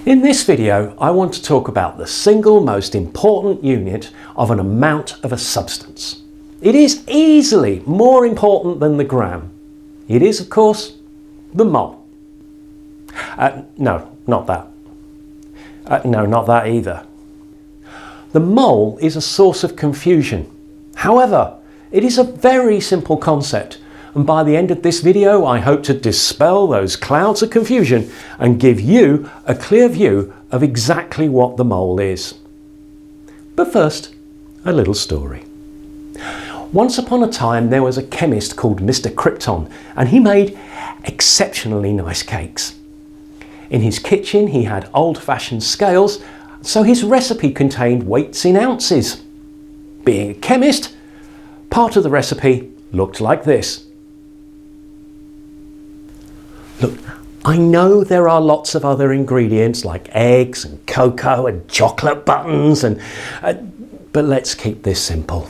In this video, I want to talk about the single most important unit of an amount of a substance. It is easily more important than the gram. It is, of course, the mole. No, not that. No, not that either. The mole is a source of confusion. However, it is a very simple concept, and by the end of this video I hope to dispel those clouds of confusion and give you a clear view of exactly what the mole is. But first, a little story. Once upon a time there was a chemist called Mr. Krypton, and he made exceptionally nice cakes. In his kitchen he had old-fashioned scales, so his recipe contained weights in ounces. Being a chemist, part of the recipe looked like this. Look, I know there are lots of other ingredients like eggs and cocoa and chocolate buttons, but let's keep this simple.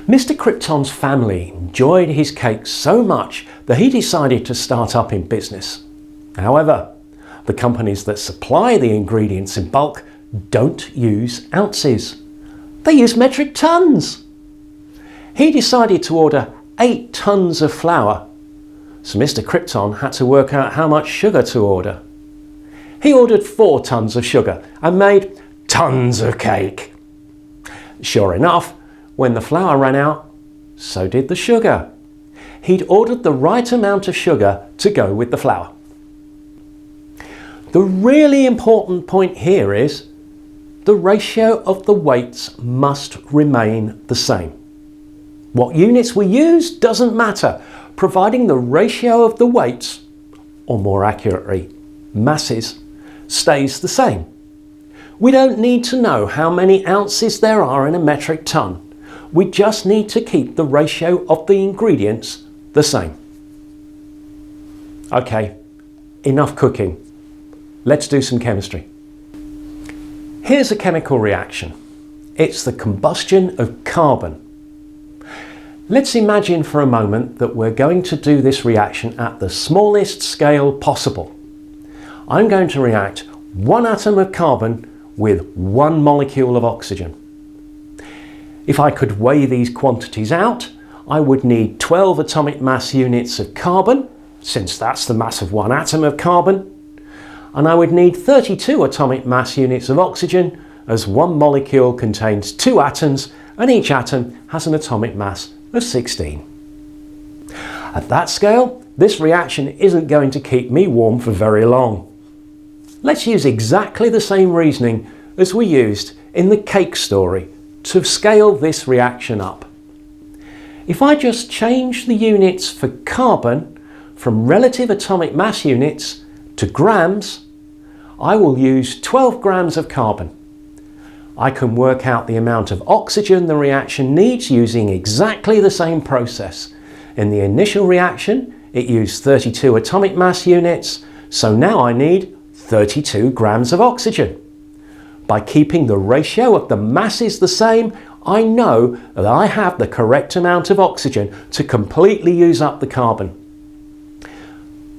Mr. Krypton's family enjoyed his cakes so much that he decided to start up in business. However, the companies that supply the ingredients in bulk don't use ounces. They use metric tons. He decided to order 8 tons of flour, so Mr. Krypton had to work out how much sugar to order. He ordered 4 tons of sugar and made tons of cake. Sure enough, when the flour ran out, so did the sugar. He'd ordered the right amount of sugar to go with the flour. The really important point here is the ratio of the weights must remain the same. What units we use doesn't matter, providing the ratio of the weights, or more accurately, masses, stays the same. We don't need to know how many ounces there are in a metric ton. We just need to keep the ratio of the ingredients the same. Okay, enough cooking. Let's do some chemistry. Here's a chemical reaction. It's the combustion of carbon. Let's imagine for a moment that we're going to do this reaction at the smallest scale possible. I'm going to react 1 atom of carbon with 1 molecule of oxygen. If I could weigh these quantities out, I would need 12 atomic mass units of carbon, since that's the mass of 1 atom of carbon, and I would need 32 atomic mass units of oxygen, as 1 molecule contains 2 atoms and each atom has an atomic mass of 16. At that scale, this reaction isn't going to keep me warm for very long. Let's use exactly the same reasoning as we used in the cake story to scale this reaction up. If I just change the units for carbon from relative atomic mass units to grams, I will use 12 grams of carbon. I can work out the amount of oxygen the reaction needs using exactly the same process. In the initial reaction, it used 32 atomic mass units, so now I need 32 grams of oxygen. By keeping the ratio of the masses the same, I know that I have the correct amount of oxygen to completely use up the carbon.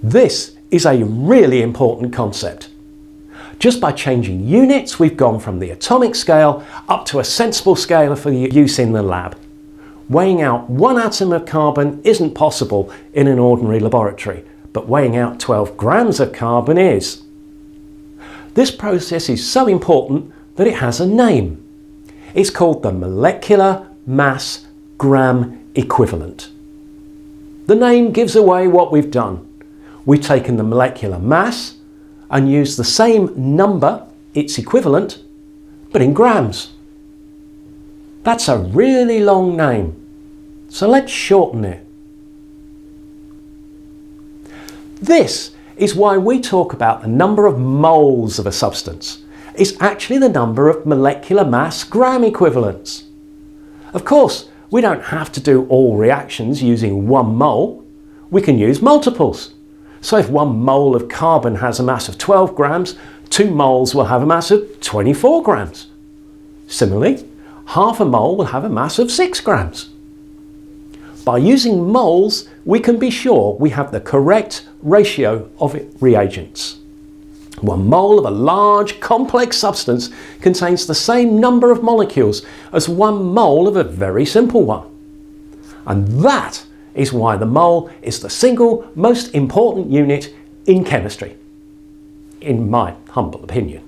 This is a really important concept. Just by changing units, we've gone from the atomic scale up to a sensible scale for use in the lab. Weighing out 1 atom of carbon isn't possible in an ordinary laboratory, but weighing out 12 grams of carbon is. This process is so important that it has a name. It's called the molecular mass gram equivalent. The name gives away what we've done. We've taken the molecular mass and used the same number, its equivalent, but in grams. That's a really long name, so let's shorten it. This is why we talk about the number of moles of a substance. It's actually the number of molecular mass gram equivalents. Of course, we don't have to do all reactions using 1 mole. We can use multiples. So if 1 mole of carbon has a mass of 12 grams, 2 moles will have a mass of 24 grams. Similarly, half a mole will have a mass of 6 grams. By using moles, we can be sure we have the correct ratio of reagents. 1 mole of a large, complex substance contains the same number of molecules as 1 mole of a very simple one. And that is why the mole is the single most important unit in chemistry, in my humble opinion.